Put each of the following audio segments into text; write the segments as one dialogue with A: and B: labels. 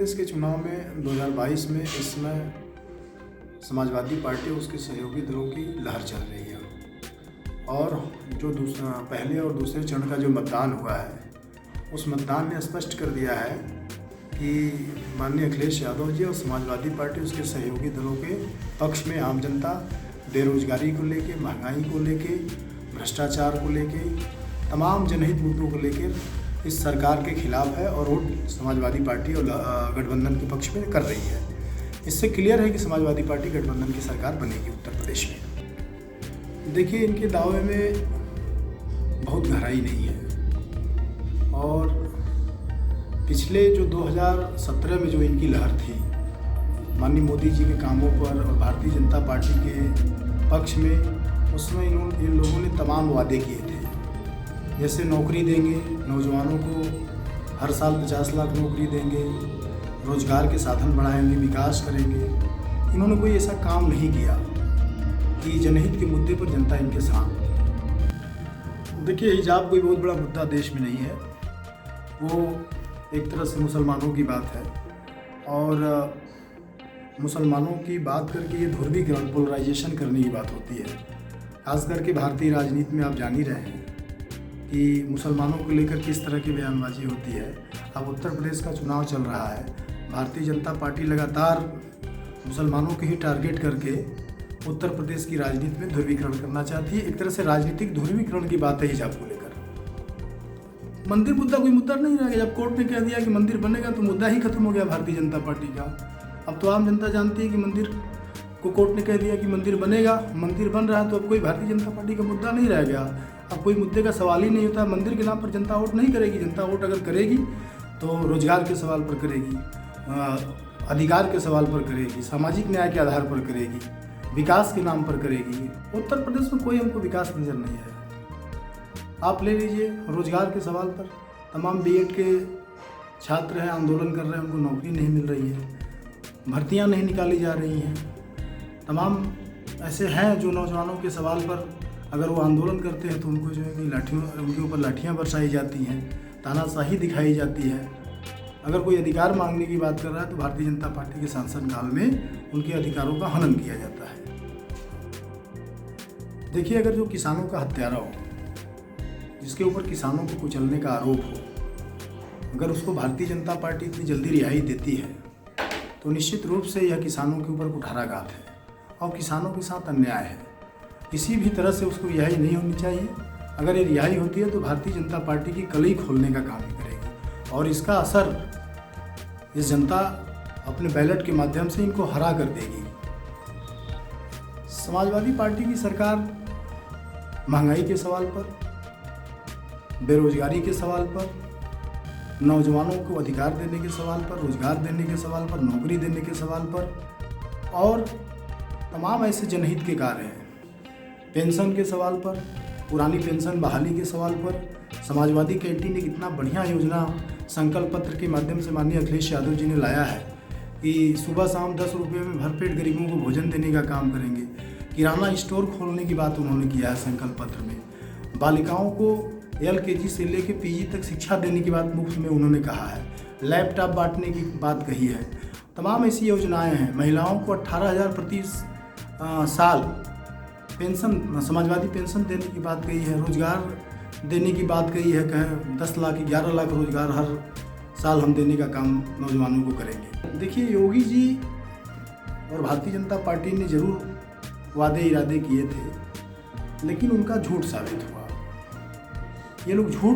A: प्रदेश के चुनाव में 2022 में इस समय समाजवादी पार्टी और उसके सहयोगी दलों की लहर चल रही है और जो पहले और दूसरे चरण का जो मतदान हुआ है उस मतदान ने स्पष्ट कर दिया है कि माननीय अखिलेश यादव जी और समाजवादी पार्टी उसके सहयोगी दलों के पक्ष में आम जनता बेरोजगारी को लेके, महंगाई को लेके, भ्रष्टाचार को लेके, तमाम जनहित मुद्दों को लेकर इस सरकार के खिलाफ है और वोट समाजवादी पार्टी और गठबंधन के पक्ष में कर रही है। इससे क्लियर है कि समाजवादी पार्टी गठबंधन की सरकार बनेगी उत्तर प्रदेश में। देखिए, इनके दावे में बहुत गहराई नहीं है और पिछले जो 2017 में जो इनकी लहर थी माननीय मोदी जी के कामों पर और भारतीय जनता पार्टी के पक्ष में, उसमें इन लोगों ने तमाम वादे किए थे, जैसे नौकरी देंगे नौजवानों को, हर साल 50 लाख नौकरी देंगे, रोजगार के साधन बढ़ाएंगे, विकास करेंगे। इन्होंने कोई ऐसा काम नहीं किया कि जनहित के मुद्दे पर जनता इनके साथ। देखिए, हिजाब कोई बहुत बड़ा मुद्दा देश में नहीं है, वो एक तरह से मुसलमानों की बात है और मुसलमानों की बात करके ये ध्रुवीकरण, पोलराइजेशन करने की बात होती है। खास करके भारतीय राजनीति में आप जान ही रहे हैं कि मुसलमानों को लेकर किस तरह की बयानबाजी होती है। अब उत्तर प्रदेश का चुनाव चल रहा है, भारतीय जनता पार्टी लगातार मुसलमानों को ही टारगेट करके उत्तर प्रदेश की राजनीति में ध्रुवीकरण करना चाहती है। एक तरह से राजनीतिक ध्रुवीकरण की बात है हिजाब को लेकर। मंदिर मुद्दा कोई मुद्दा नहीं रह गया। जब कोर्ट ने कह दिया कि मंदिर बनेगा तो मुद्दा ही खत्म हो गया भारतीय जनता पार्टी का। अब तो आम जनता जानती है कि मंदिर को कोर्ट ने कह दिया कि मंदिर बनेगा, मंदिर बन रहा है, तो अब कोई भारतीय जनता पार्टी का मुद्दा नहीं रह गया। अब कोई मुद्दे का सवाल ही नहीं होता। मंदिर के नाम पर जनता वोट नहीं करेगी। जनता वोट अगर करेगी तो रोजगार के सवाल पर करेगी, अधिकार के सवाल पर करेगी, सामाजिक न्याय के आधार पर करेगी, विकास के नाम पर करेगी। उत्तर प्रदेश में कोई हमको विकास नज़र नहीं है। आप ले लीजिए रोजगार के सवाल पर, तमाम बीएड के छात्र हैं, आंदोलन कर रहे हैं, उनको नौकरी नहीं मिल रही है, भर्तियां नहीं निकाली जा रही हैं। तमाम ऐसे हैं जो नौजवानों के सवाल पर अगर वो आंदोलन करते हैं तो उनको जो है कि उनके ऊपर लाठियाँ बरसाई जाती हैं, तानाशाही दिखाई जाती है। अगर कोई अधिकार मांगने की बात कर रहा है तो भारतीय जनता पार्टी के शासनकाल में उनके अधिकारों का हनन किया जाता है। देखिए, अगर जो किसानों का हत्यारा हो, जिसके ऊपर किसानों को कुचलने का आरोप हो, अगर उसको भारतीय जनता पार्टी इतनी जल्दी रिहाई देती है तो निश्चित रूप से यह किसानों के ऊपर कुठाराघात है और किसानों के साथ अन्याय है। किसी भी तरह से उसको रिहाई नहीं होनी चाहिए। अगर ये रिहाई होती है तो भारतीय जनता पार्टी की कलई खोलने का काम करेगी और इसका असर इस जनता अपने बैलेट के माध्यम से इनको हरा कर देगी। समाजवादी पार्टी की सरकार महंगाई के सवाल पर, बेरोजगारी के सवाल पर, नौजवानों को अधिकार देने के सवाल पर, रोजगार देने के सवाल पर, नौकरी देने के सवाल पर और तमाम ऐसे जनहित के कार्य हैं, पेंशन के सवाल पर, पुरानी पेंशन बहाली के सवाल पर। समाजवादी कैंटीन एक इतना बढ़िया योजना संकल्प पत्र के माध्यम से माननीय अखिलेश यादव जी ने लाया है कि सुबह शाम 10 रुपये में भरपेट गरीबों को भोजन देने का काम करेंगे। किराना स्टोर खोलने की बात उन्होंने किया है संकल्प पत्र में। बालिकाओं को LKG से लेकर PG तक शिक्षा देने की बात मुफ्त में उन्होंने कहा है। लैपटॉप बांटने की बात कही है। तमाम ऐसी योजनाएँ हैं। महिलाओं को 18,000 प्रति साल पेंशन, समाजवादी पेंशन देने की बात कही है। रोजगार देने की बात कही है, कहें 10 लाख 11 लाख रोजगार हर साल हम देने का काम नौजवानों को करेंगे। देखिए, योगी जी और भारतीय जनता पार्टी ने जरूर वादे इरादे किए थे, लेकिन उनका झूठ साबित हुआ। ये लोग झूठ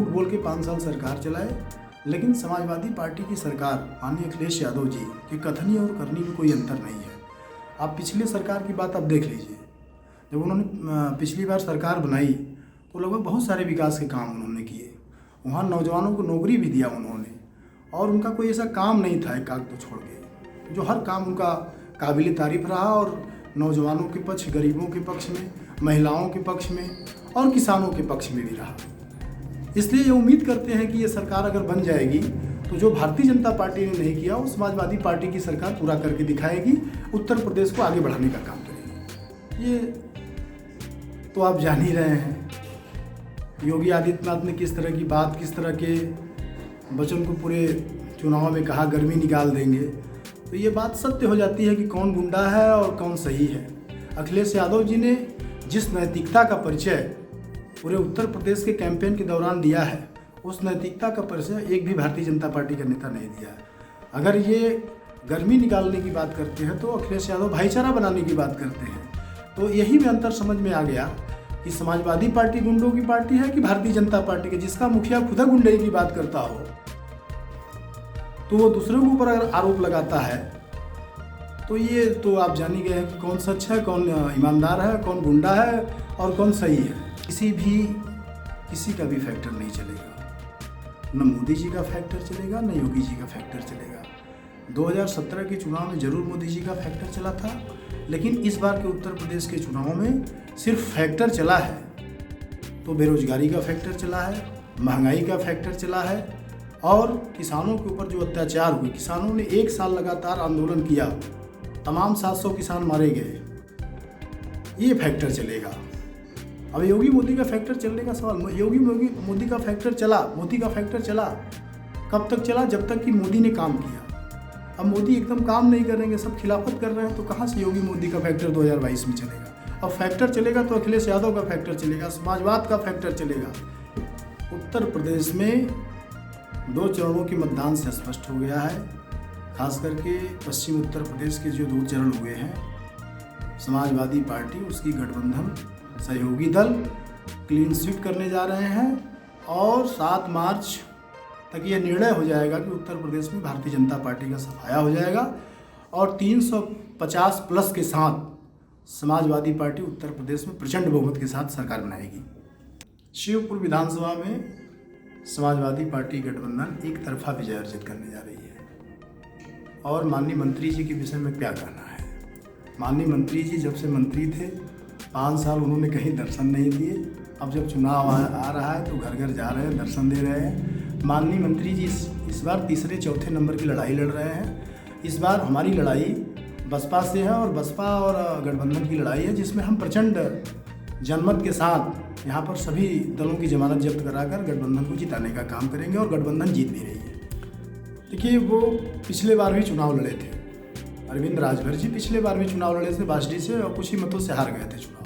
A: बोल के 5 साल सरकार चलाए, लेकिन समाजवादी पार्टी की सरकार माननीय अखिलेश यादव जी के कथनी और करनी में कोई अंतर नहीं है। आप पिछले सरकार की बात आप देख लीजिए। जब उन्होंने पिछली बार सरकार बनाई तो लगभग बहुत सारे विकास के काम उन्होंने किए। वहाँ नौजवानों को नौकरी भी दिया उन्होंने और उनका कोई ऐसा काम नहीं था एक आध तो छोड़ के, जो हर काम उनका काबिल तारीफ रहा और नौजवानों के पक्ष, गरीबों के पक्ष में, महिलाओं के पक्ष में और किसानों के पक्ष में भी रहा। इसलिए ये उम्मीद करते हैं कि ये सरकार अगर बन जाएगी तो जो भारतीय जनता पार्टी ने नहीं किया वो समाजवादी पार्टी की सरकार पूरा करके दिखाएगी, उत्तर प्रदेश को आगे बढ़ाने का काम करेगी। ये तो आप जान ही रहे हैं योगी आदित्यनाथ ने किस तरह की बात, किस तरह के वचन को पूरे चुनाव में कहा गर्मी निकाल देंगे, तो ये बात सत्य हो जाती है कि कौन गुंडा है और कौन सही है। अखिलेश यादव जी ने जिस नैतिकता का परिचय पूरे उत्तर प्रदेश के कैंपेन के दौरान दिया है, उस नैतिकता का परिचय एक भी भारतीय जनता पार्टी का नेता नहीं दिया है। अगर ये गर्मी निकालने की बात करते हैं तो अखिलेश यादव भाईचारा बनाने की बात करते हैं। तो यही में अंतर समझ में आ गया कि समाजवादी पार्टी गुंडों की पार्टी है कि भारतीय जनता पार्टी की, जिसका मुखिया खुदा गुंडे की बात करता हो तो वो दूसरे के ऊपर अगर आरोप लगाता है तो ये तो आप जान ही गए हैं कि कौन सच है, कौन ईमानदार है, कौन गुंडा है और कौन सही है। किसी का भी फैक्टर नहीं चलेगा, न मोदी जी का फैक्टर चलेगा, न योगी जी का फैक्टर चलेगा। 2017 के चुनाव में जरूर मोदी जी का फैक्टर चला था, लेकिन इस बार के उत्तर प्रदेश के चुनाव में सिर्फ फैक्टर चला है तो बेरोजगारी का फैक्टर चला है, महंगाई का फैक्टर चला है और किसानों के ऊपर जो अत्याचार हुए, किसानों ने 1 साल लगातार आंदोलन किया, तमाम 700 किसान मारे गए, ये फैक्टर चलेगा। अब योगी मोदी का फैक्टर चलने का सवाल, योगी मोदी का फैक्टर चला, मोदी का फैक्टर चला कब तक चला? जब तक कि मोदी ने काम किया। अब मोदी एकदम काम नहीं करेंगे, सब खिलाफत कर रहे हैं, तो कहाँ से योगी मोदी का फैक्टर 2022 में चलेगा? अब फैक्टर चलेगा तो अखिलेश यादव का फैक्टर चलेगा, समाजवाद का फैक्टर चलेगा। उत्तर प्रदेश में 2 चरणों के मतदान से स्पष्ट हो गया है, खास करके पश्चिम उत्तर प्रदेश के जो 2 चरण हुए हैं, समाजवादी पार्टी उसकी गठबंधन सहयोगी दल क्लीन स्वीप करने जा रहे हैं और 7 मार्च तक ये निर्णय हो जाएगा कि उत्तर प्रदेश में भारतीय जनता पार्टी का सफाया हो जाएगा और 350 प्लस के साथ समाजवादी पार्टी उत्तर प्रदेश में प्रचंड बहुमत के साथ सरकार बनाएगी। शिवपुर विधानसभा में समाजवादी पार्टी गठबंधन एक तरफा विजय अर्जित करने जा रही है। और माननीय मंत्री जी के विषय में क्या कहना है? माननीय मंत्री जी जब से मंत्री थे 5 साल उन्होंने कहीं दर्शन नहीं दिए। अब जब चुनाव आ रहा है तो घर घर जा रहे हैं, दर्शन दे रहे हैं। माननीय मंत्री जी इस बार 3-4 नंबर की लड़ाई लड़ रहे हैं। इस बार हमारी लड़ाई बसपा से है और बसपा और गठबंधन की लड़ाई है, जिसमें हम प्रचंड जनमत के साथ यहाँ पर सभी दलों की जमानत जब्त कराकर गठबंधन को जिताने का काम करेंगे और गठबंधन जीत भी रही है। देखिए, वो पिछले बार भी चुनाव लड़े थे, अरविंद राजभर जी पिछले बार भी चुनाव लड़े थे बासडी से और कुछ ही मतों से हार गए थे चुनाव।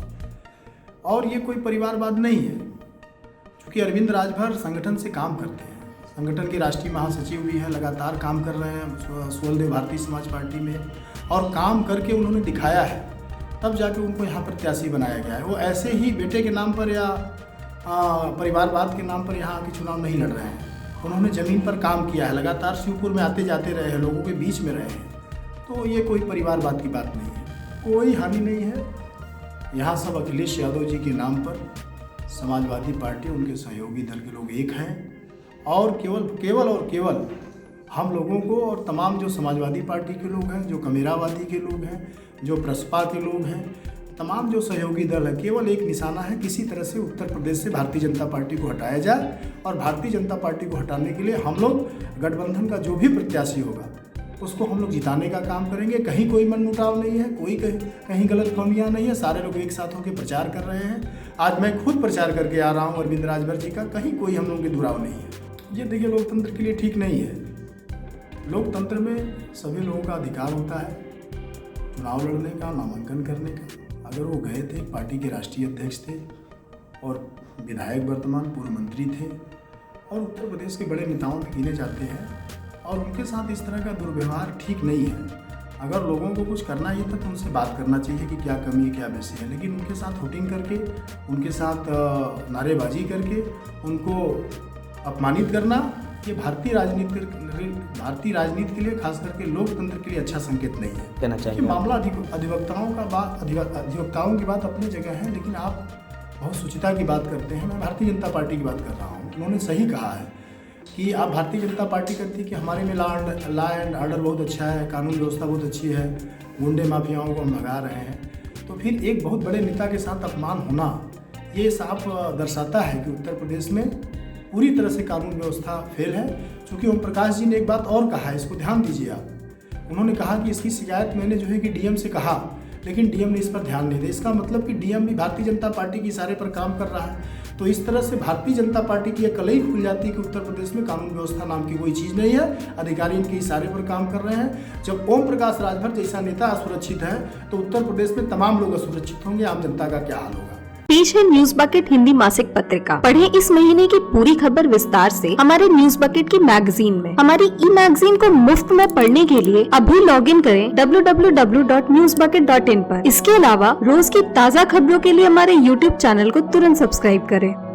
A: और ये कोई परिवारवाद नहीं है, क्योंकि अरविंद राजभर संगठन से काम करते हैं, संगठन के राष्ट्रीय महासचिव भी हैं, लगातार काम कर रहे हैं सुहलदेव भारतीय समाज पार्टी में, और काम करके उन्होंने दिखाया है, तब जाके उनको यहाँ प्रत्याशी बनाया गया है। वो ऐसे ही बेटे के नाम पर या परिवारवाद के नाम पर यहाँ आके चुनाव नहीं लड़ रहे हैं। उन्होंने ज़मीन पर काम किया है, लगातार शिवपुर में आते जाते रहे हैं, लोगों के बीच में रहे हैं। तो ये कोई परिवारवाद की बात नहीं है, कोई हानि नहीं है। यहाँ सब अखिलेश यादव जी के नाम पर समाजवादी पार्टी, उनके सहयोगी दल के लोग एक हैं और केवल हम लोगों को और तमाम जो समाजवादी पार्टी के लोग हैं, जो कमेरावादी के लोग हैं, जो प्रसपा के लोग हैं, तमाम जो सहयोगी दल है, केवल एक निशाना है, किसी तरह से उत्तर प्रदेश से भारतीय जनता पार्टी को हटाया जाए। और भारतीय जनता पार्टी को हटाने के लिए हम लोग गठबंधन का जो भी प्रत्याशी होगा उसको हम लोग जिताने का काम करेंगे। कहीं कोई मनमुटाव नहीं है, कोई कहीं गलतफहमियां नहीं है, सारे लोग एक साथ होकर प्रचार कर रहे हैं। आज मैं खुद प्रचार करके आ रहा हूँ अरविंद राजभर जी का, कहीं कोई हम लोगों के दुराव नहीं है। ये देखिए, लोकतंत्र के लिए ठीक नहीं है। लोकतंत्र में सभी लोगों का अधिकार होता है चुनाव लड़ने का, नामांकन करने का। अगर वो गए थे, पार्टी के राष्ट्रीय अध्यक्ष थे और विधायक वर्तमान पूर्व मंत्री थे और उत्तर प्रदेश के बड़े नेताओं में गिने जाते हैं, और उनके साथ इस तरह का दुर्व्यवहार ठीक नहीं है। अगर लोगों को कुछ करना ही था तो उनसे बात करना चाहिए कि क्या कमी है, क्या बेसी है, लेकिन उनके साथ वोटिंग करके, उनके साथ नारेबाजी करके उनको अपमानित करना, ये भारतीय राजनीति के लिए, खास करके लोकतंत्र के लिए अच्छा संकेत नहीं है। कहना चाहिए मामला अधिवक्ताओं की बात अपनी जगह है, लेकिन आप बहुत शुचिता की बात करते हैं। मैं भारतीय जनता पार्टी की बात कर रहा हूँ। उन्होंने सही कहा है कि आप भारतीय जनता पार्टी करती है कि हमारे में लॉ एंड ऑर्डर बहुत अच्छा है, कानून व्यवस्था बहुत अच्छी है, गुंडे माफियाओं को हम भगा रहे हैं। तो फिर एक बहुत बड़े नेता के साथ अपमान होना, ये साफ दर्शाता है कि उत्तर प्रदेश में पूरी तरह से कानून व्यवस्था फेल है। चूँकि ओम प्रकाश जी ने एक बात और कहा है, इसको ध्यान दीजिए आप। उन्होंने कहा कि इसकी शिकायत मैंने जो है कि डीएम से कहा लेकिन डीएम ने इस पर ध्यान नहीं दिया। इसका मतलब कि डीएम भी भारतीय जनता पार्टी के इशारे पर काम कर रहा है। तो इस तरह से भारतीय जनता पार्टी की एक कलई खुल जाती है कि उत्तर प्रदेश में कानून व्यवस्था नाम की कोई चीज़ नहीं है, अधिकारी इनके इशारे पर काम कर रहे हैं। जब ओम प्रकाश राजभर जैसा नेता असुरक्षित है तो उत्तर प्रदेश में तमाम लोग असुरक्षित होंगे, आम जनता का क्या हाल होगा।
B: पेश है न्यूज बकेट हिंदी मासिक पत्रिका। पढ़ें इस महीने की पूरी खबर विस्तार से हमारे न्यूज बकेट की मैगजीन में। हमारी ई मैगजीन को मुफ्त में पढ़ने के लिए अभी लॉगिन करें www.newsbucket.in पर। इसके अलावा रोज की ताज़ा खबरों के लिए हमारे YouTube चैनल को तुरंत सब्सक्राइब करें।